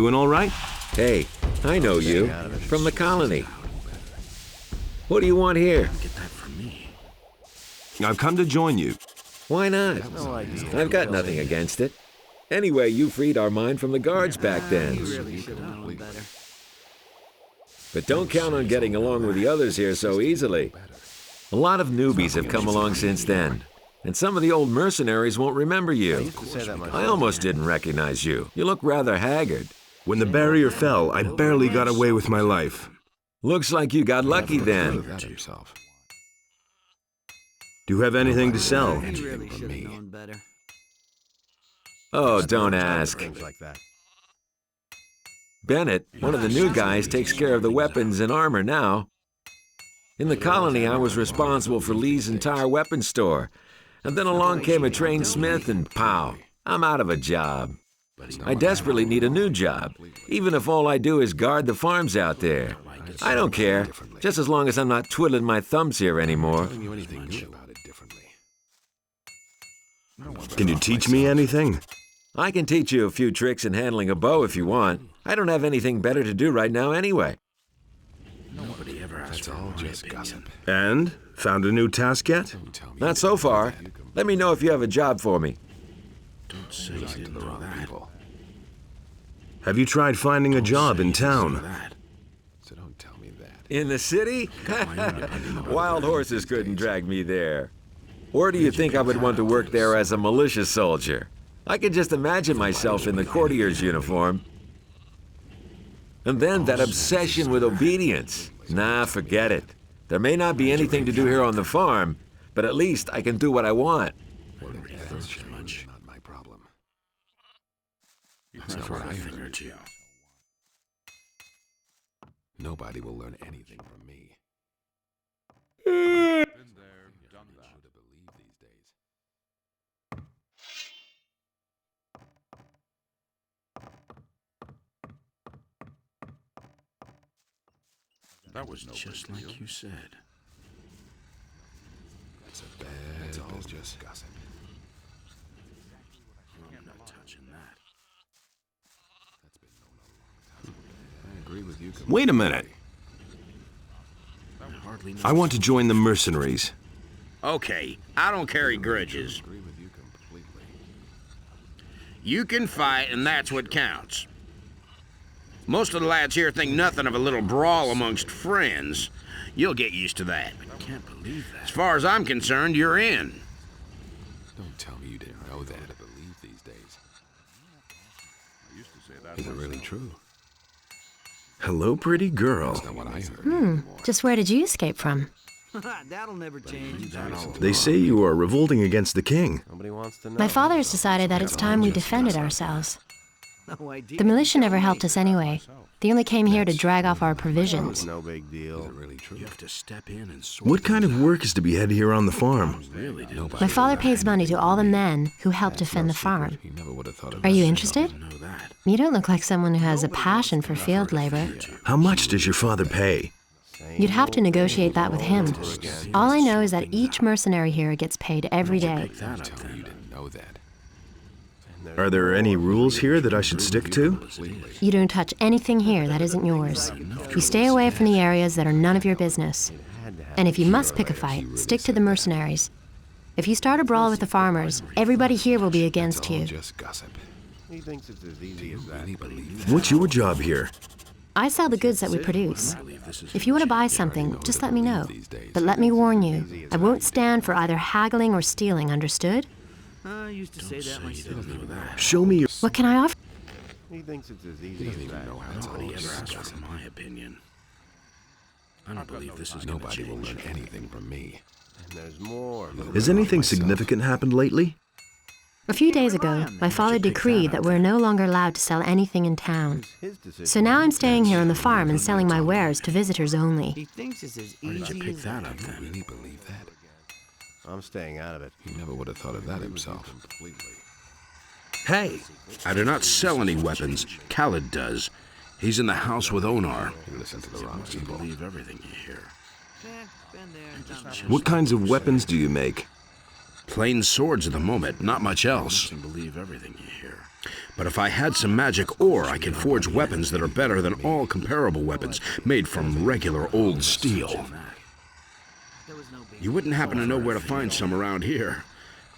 doing all right? Hey, I know you. From the colony. What do you want here? I've come to join you. Why not? I've got nothing against it. Anyway, you freed our mine from the guards back then. But don't count on getting along with the others here so easily. A lot of newbies have come along since then, and some of the old mercenaries won't remember you. I almost didn't recognize you. You look rather haggard. When the barrier fell, I barely got away with my life. Looks like you got lucky then. Do you have anything to sell? Oh, don't ask. Bennett, one of the new guys, takes care of the weapons and armor now. In the colony, I was responsible for Lee's entire weapons store. And then along came a trained smith and pow, I'm out of a job. I desperately need a new job, even if all I do is guard the farms out there. I don't care, just as long as I'm not twiddling my thumbs here anymore. Can you teach me anything? I can teach you a few tricks in handling a bow if you want. I don't have anything better to do right now anyway. Nobody ever asked for my opinion. And? Found a new task yet? Not so far. Let me know if you have a job for me. Don't say you didn't know that. Have you tried finding a job in town? In the city? Wild horses couldn't drag me there. Or do you think I would want to work there as a militia soldier? I can just imagine myself in the courtier's uniform. And then that obsession with obedience. Nah, forget it. There may not be anything to do here on the farm, but at least I can do what I want. Not my problem. That's what I figured, you. Nobody will learn anything from me. Been there, done that. To believe these days. That was just like you said. That's a bad business. Gossip. I'm not touching that. That's been known a long time. I agree with you. Wait a minute. I want to join the mercenaries. Okay, I don't carry grudges. You can fight, and that's what counts. Most of the lads here think nothing of a little brawl amongst friends. You'll get used to that. I can't believe that. As far as I'm concerned, you're in. Don't tell me you didn't know that. To believe these days. I used to say that. Is it really true? Hello, pretty girl. That's not what I heard. Just where did you escape from? That'll never change. They say you are revolting against the king. My father has decided that it's time we defended ourselves. No idea. The militia never helped us anyway. They only came here to drag off our provisions. No big deal. Is it really true? You have to step in and sort What kind of work is to be had here on the farm? really My father pays money to all the men who help defend the farm. He never would have thought of Are you that. interested? know that. You don't look like someone who has a passion for field labor. How much does your father pay? You'd have to negotiate that with him. All I know is that each mercenary here gets paid every day. Tell me you didn't know that. Are there any rules here that I should stick to? You don't touch anything here that isn't yours. You stay away from the areas that are none of your business. And if you must pick a fight, stick to the mercenaries. If you start a brawl with the farmers, everybody here will be against you. Just gossip. He thinks it's as easy as that. Really believe What's your job here? I sell the goods that we produce. If you want to buy something, just let me know. But let me warn you, I won't stand for either haggling or stealing, understood? I used to say that myself. Show me your... What can I offer? He thinks it's as easy as that. Nobody ever asked for my opinion. I don't believe this is Nobody will learn anything from me. And there's more. Has anything significant happened lately? A few days ago, my father decreed that we're no longer allowed to sell anything in town. So now I'm staying here on the farm and selling my wares to visitors only. He thinks it's as Where did you easy pick as that that. up then? Really believe that? I'm staying out of it. He never would have thought of that himself. Hey, I do not sell any weapons. Khaled does. He's in the house with Onar. You listen to the wrong You people. believe everything you hear. Been there, done that. What kinds of weapons do you make? Plain swords at the moment, not much else. Believe everything you hear. But if I had some magic ore, I could forge weapons that are better than all comparable weapons made from regular old steel. You wouldn't happen to know where to find some around here.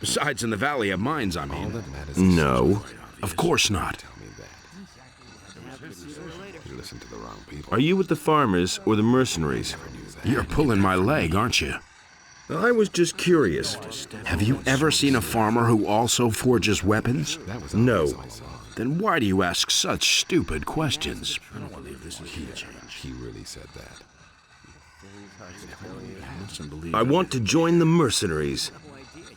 Besides in the Valley of Mines, I mean. No. Of course not. You listen to the wrong people. Are you with the farmers or the mercenaries? You're pulling my leg, aren't you? I was just curious. Have you ever seen a farmer who also forges weapons? No. Then why do you ask such stupid questions? I don't believe this is He really said that. I want to join the mercenaries.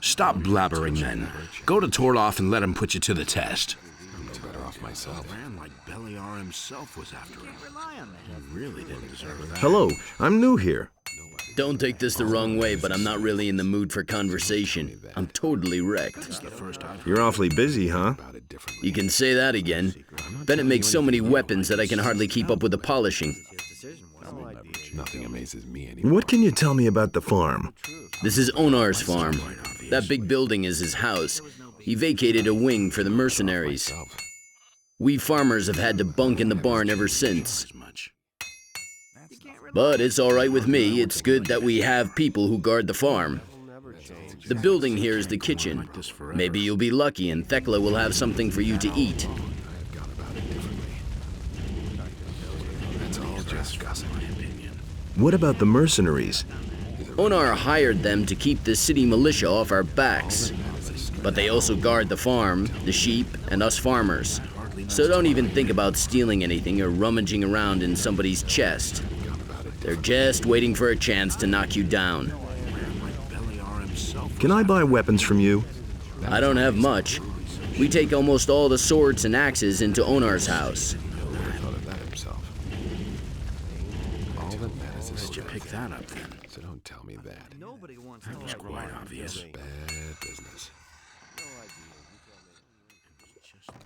Stop blabbering then. Go to Torloff and let him put you to the test. I'm no better off myself. Man like Beliar himself was after him. He really didn't deserve that. Hello, I'm new here. Don't take this the wrong way, but I'm not really in the mood for conversation. I'm totally wrecked. You're awfully busy, huh? You can say that again. Bennett makes so many weapons that I can hardly keep up with the polishing. Nothing amazes me anymore. What can you tell me about the farm? This is Onar's farm. That big building is his house. He vacated a wing for the mercenaries. We farmers have had to bunk in the barn ever since. But it's all right with me. It's good that we have people who guard the farm. The building here is the kitchen. Maybe you'll be lucky and Thekla will have something for you to eat. That's all just gossip. What about the mercenaries? Onar hired them to keep the city militia off our backs. But they also guard the farm, the sheep, and us farmers. So don't even think about stealing anything or rummaging around in somebody's chest. They're just waiting for a chance to knock you down. Can I buy weapons from you? I don't have much. We take almost all the swords and axes into Onar's house. Thought of that himself. All that matters is Did you pick that up then? so don't tell me that. Nobody wants That was quite obvious. Bad business.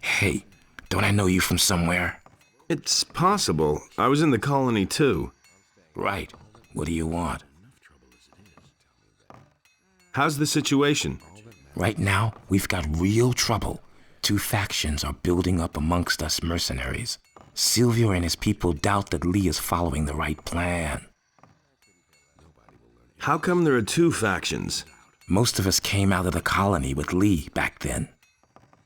Hey, don't I know you from somewhere? It's possible. I was in the colony too. Right. What do you want? How's the situation? Right now, we've got real trouble. 2 factions are building up amongst us mercenaries. Silvio and his people doubt that Lee is following the right plan. How come there are 2 factions? Most of us came out of the colony with Lee back then.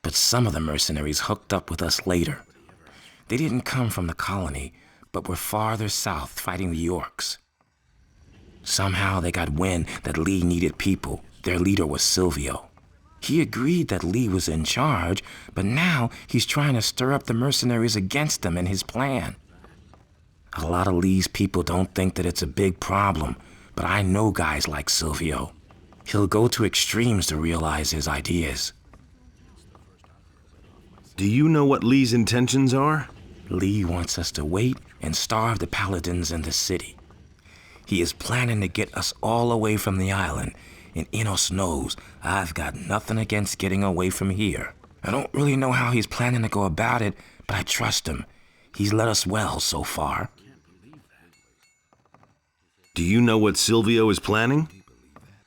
But some of the mercenaries hooked up with us later. They didn't come from the colony, but were farther south fighting the Yorks. Somehow they got wind that Lee needed people. Their leader was Silvio. He agreed that Lee was in charge, but now he's trying to stir up the mercenaries against him and his plan. A lot of Lee's people don't think that it's a big problem, but I know guys like Silvio. He'll go to extremes to realize his ideas. Do you know what Lee's intentions are? Lee wants us to wait and starve the paladins in the city. He is planning to get us all away from the island, and Enos knows I've got nothing against getting away from here. I don't really know how he's planning to go about it, but I trust him. He's led us well so far. Do you know what Silvio is planning?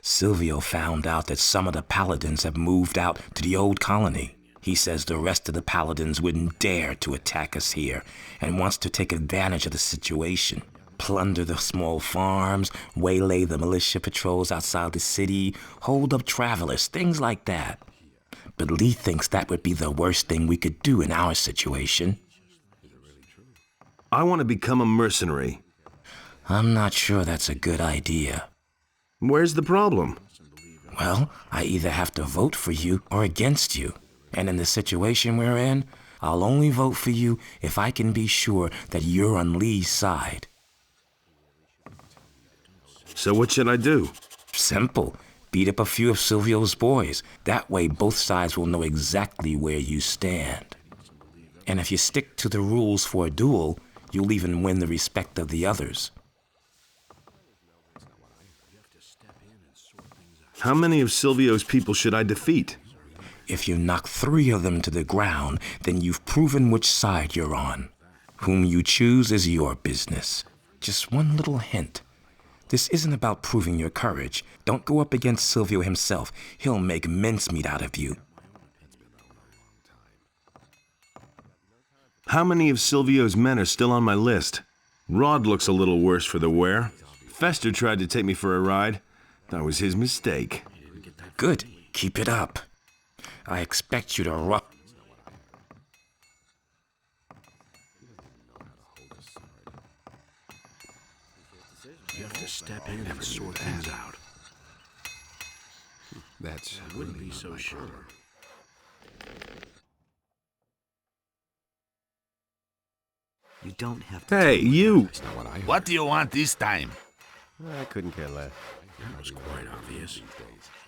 Silvio found out that some of the paladins have moved out to the old colony. He says the rest of the paladins wouldn't dare to attack us here and wants to take advantage of the situation. Plunder the small farms, waylay the militia patrols outside the city, hold up travelers, things like that. But Lee thinks that would be the worst thing we could do in our situation. I want to become a mercenary. I'm not sure that's a good idea. Where's the problem? Well, I either have to vote for you or against you. And in the situation we're in, I'll only vote for you if I can be sure that you're on Lee's side. So what should I do? Simple. Beat up a few of Silvio's boys. That way both sides will know exactly where you stand. And if you stick to the rules for a duel, you'll even win the respect of the others. How many of Silvio's people should I defeat? If you knock 3 of them to the ground, then you've proven which side you're on. Whom you choose is your business. Just one little hint. This isn't about proving your courage. Don't go up against Silvio himself. He'll make mincemeat out of you. How many of Silvio's men are still on my list? Rod looks a little worse for the wear. Fester tried to take me for a ride. That was his mistake. Good. Keep it up. I expect you to rough. You have to step in and sort things out. That's I wouldn't be so sure. You don't have to. Hey, you! That's not what I heard. What do you want this time? I couldn't care less. That was quite obvious.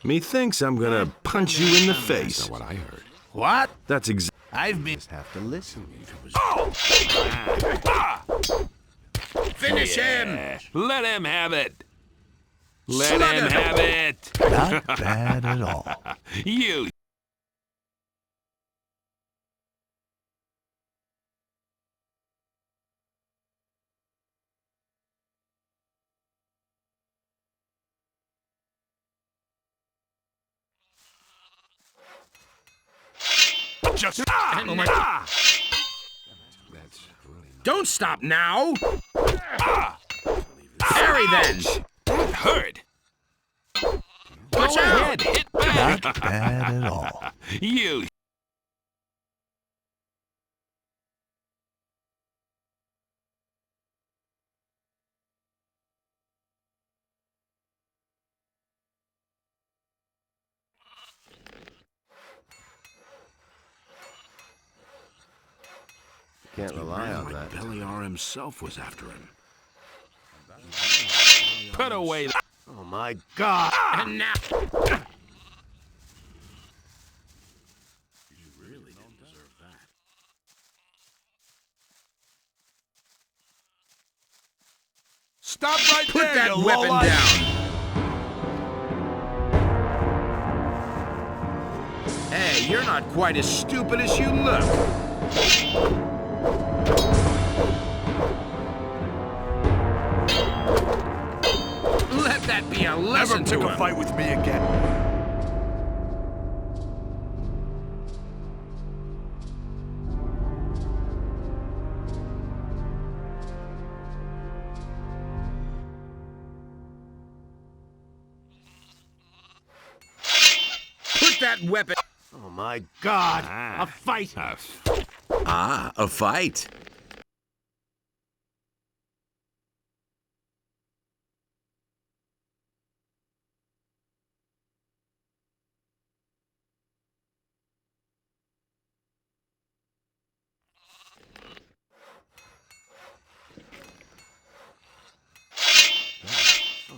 Methinks I'm gonna punch you in the That's face. not what I heard. What? That's I've been. Just have to listen. Finish him! Let him have it. Let him have it! Not bad at all. You. Just. That's really Don't stop now! Parry then! that hurt. Watch Go out! ahead, hit back. Not bad at all. You. Can't rely on that. Beliar himself was after him. Put away. Oh my God! And now... You really didn't deserve that. Stop right Put there, that you weapon lowlife. down! Hey, you're not quite as stupid as you look. Let that be a Never lesson pick to a him. fight with me again. Put that weapon... Oh my God! A fight. Ah, a fight.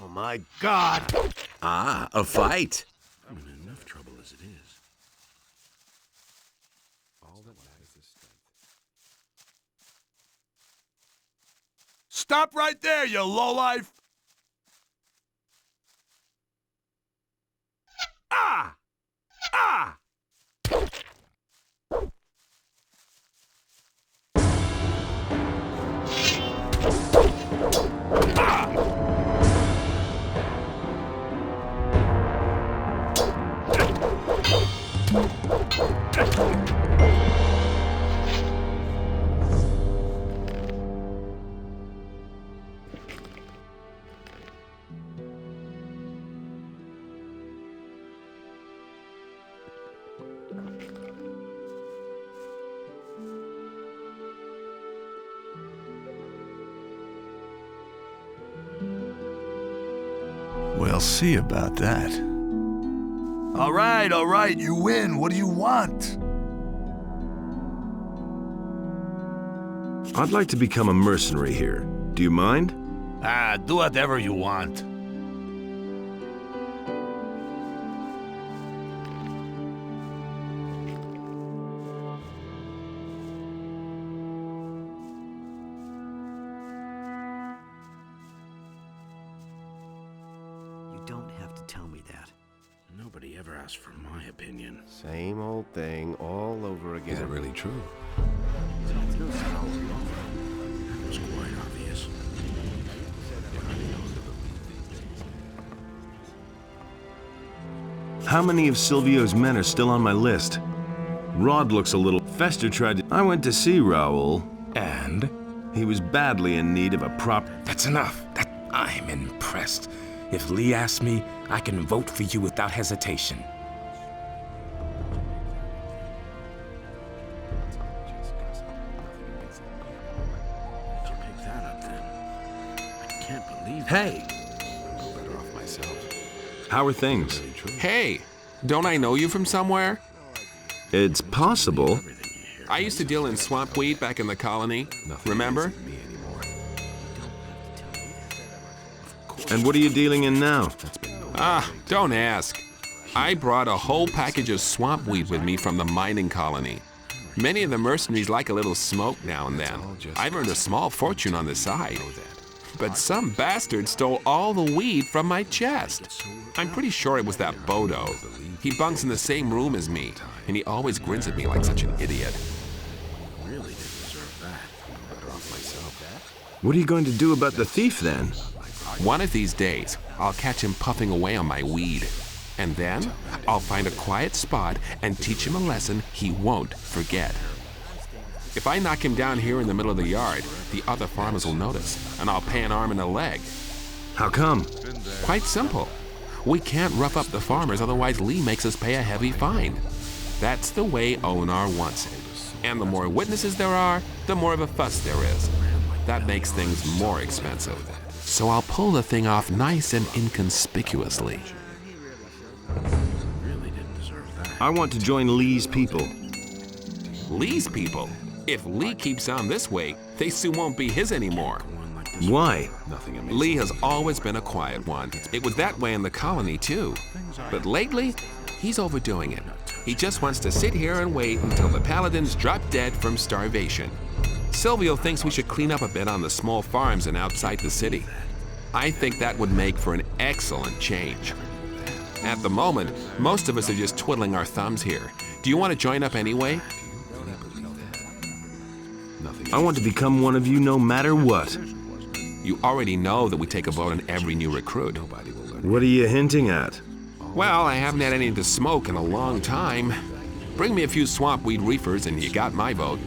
Oh my God! Ah, a fight. I'm in enough trouble as it is. All that matters is strength. Stop right there, you lowlife. Ah! Ah! We'll see about that. All right, you win. What do you want? I'd like to become a mercenary here. Do you mind? Ah, do whatever you want. You don't have to tell me that. Nobody ever asked for my opinion. Same old thing all over again. Is it really true? That was quite obvious. How many of Silvio's men are still on my list? Rod looks a little... Fester tried to... I went to see Raoul. And? He was badly in need of a prop... That's enough. I'm impressed. If Lee asks me, I can vote for you without hesitation. Pick that up then. I can't believe it. Hey! Better off myself. How are things? Hey! Don't I know you from somewhere? It's possible. I used to deal in swamp weed back in the colony. Remember? And what are you dealing in now? Don't ask. I brought a whole package of swamp weed with me from the mining colony. Many of the mercenaries like a little smoke now and then. I've earned a small fortune on the side. But some bastard stole all the weed from my chest. I'm pretty sure it was that Bodo. He bunks in the same room as me, and he always grins at me like such an idiot. Really didn't deserve that. Better off myself. What are you going to do about the thief then? One of these days, I'll catch him puffing away on my weed. And then, I'll find a quiet spot and teach him a lesson he won't forget. If I knock him down here in the middle of the yard, the other farmers will notice, and I'll pay an arm and a leg. How come? Quite simple. We can't rough up the farmers, otherwise Lee makes us pay a heavy fine. That's the way Onar wants it. And the more witnesses there are, the more of a fuss there is. That makes things more expensive. So I'll pull the thing off nice and inconspicuously. Really didn't deserve that. I want to join Lee's people. Lee's people? If Lee keeps on this way, they soon won't be his anymore. Why? Lee has always been a quiet one. It was that way in the colony, too. But lately, he's overdoing it. He just wants to sit here and wait until the paladins drop dead from starvation. Silvio thinks we should clean up a bit on the small farms and outside the city. I think that would make for an excellent change. At the moment, most of us are just twiddling our thumbs here. Do you want to join up anyway? I want to become one of you no matter what. You already know that we take a vote on every new recruit. What are you hinting at? Well, I haven't had anything to smoke in a long time. Bring me a few swamp weed reefers and you got my vote.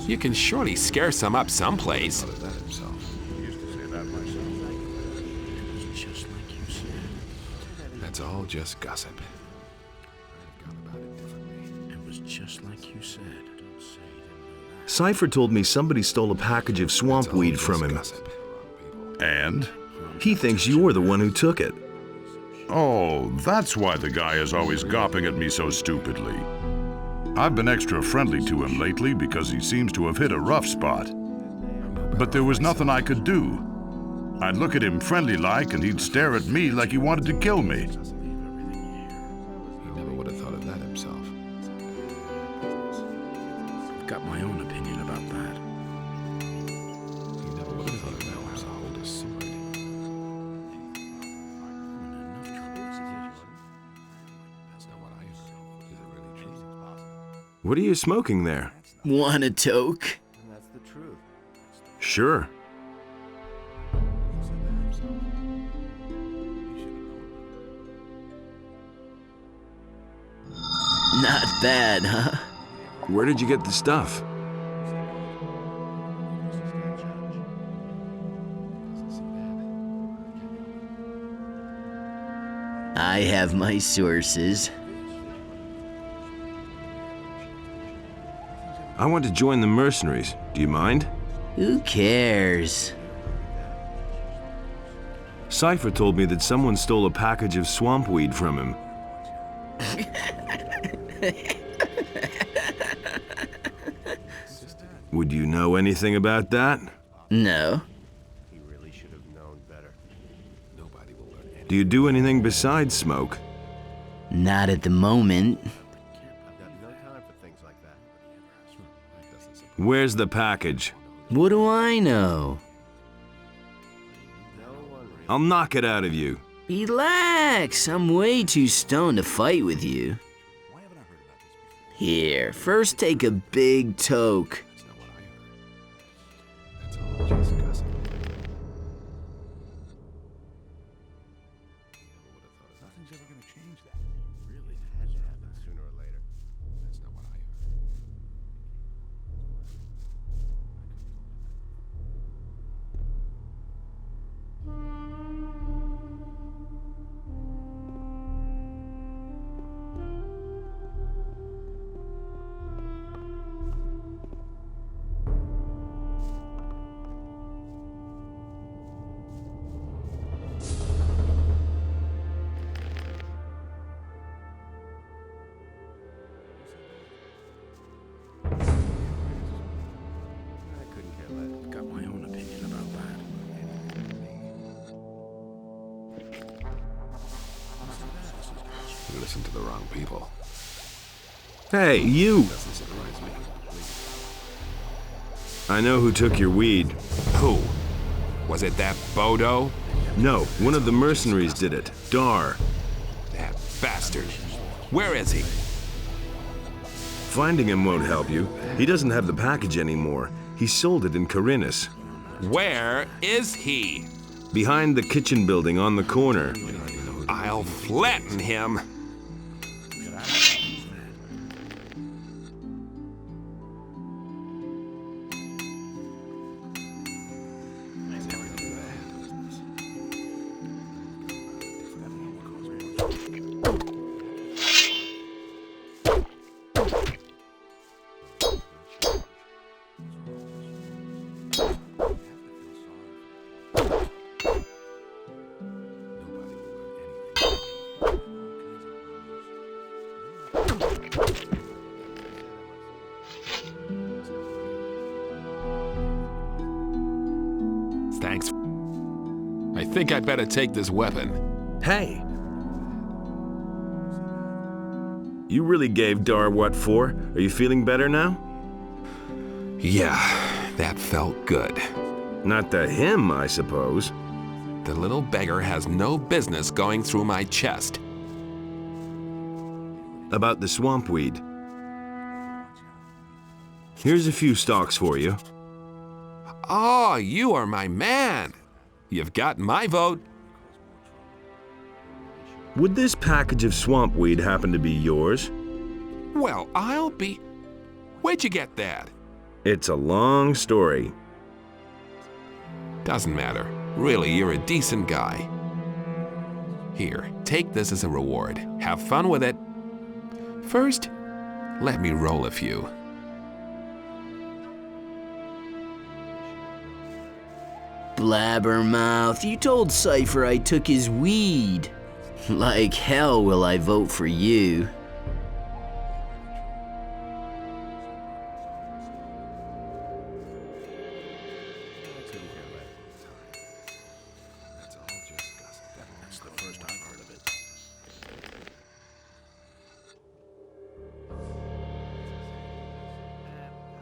You can surely scare some up someplace. That's all just gossip. It was just like you said. Cipher told me somebody stole a package of swamp weed from him. And? He thinks you're the one who took it. Oh, that's why the guy is always gawping at me so stupidly. I've been extra friendly to him lately because he seems to have hit a rough spot. But there was nothing I could do. I'd look at him friendly-like and he'd stare at me like he wanted to kill me. He never would have thought of that himself. I've got my own opinion about that. He never would have thought of that himself. Hold a sword. That's not what I heard. Is it really true? What are you smoking there? Want a toke? That's the truth. Sure. Not bad, huh? Where did you get the stuff? I have my sources. I want to join the mercenaries. Do you mind? Who cares? Cipher told me that someone stole a package of swamp weed from him. Would you know anything about that? No. He really should have known better. Nobody will learn anything. Do you do anything besides smoke? Not at the moment. I've got no time for things like that. Where's the package? What do I know? No one really. I'll knock it out of you. Relax, I'm way too stoned to fight with you. Here, first take a big toke. That's not what I heard. That's all just gossip. ever gonna change that? Really had to happen sooner or later. That's not what I heard. I couldn't care less. Got my own opinion about that. You listen to the wrong people. Hey, you! Doesn't surprise me. I know who took your weed. Who? Was it that Bodo? No, one of the mercenaries did it. Dar. That bastard. Where is he? Finding him won't help you. He doesn't have the package anymore. He sold it in Corinus. Where is he? Behind the kitchen building on the corner. I'll flatten him. Thanks. I think I'd better take this weapon. Hey! You really gave Dar what for? Are you feeling better now? Yeah, that felt good. Not to him, I suppose. The little beggar has no business going through my chest. About the swamp weed. Here's a few stalks for you. Oh, you are my man. You've got my vote. Would this package of swamp weed happen to be yours? Well, I'll be... Where'd you get that? It's a long story. Doesn't matter. Really, you're a decent guy. Here, take this as a reward. Have fun with it. First, let me roll a few. Blabbermouth, you told Cipher I took his weed. Like hell will I vote for you.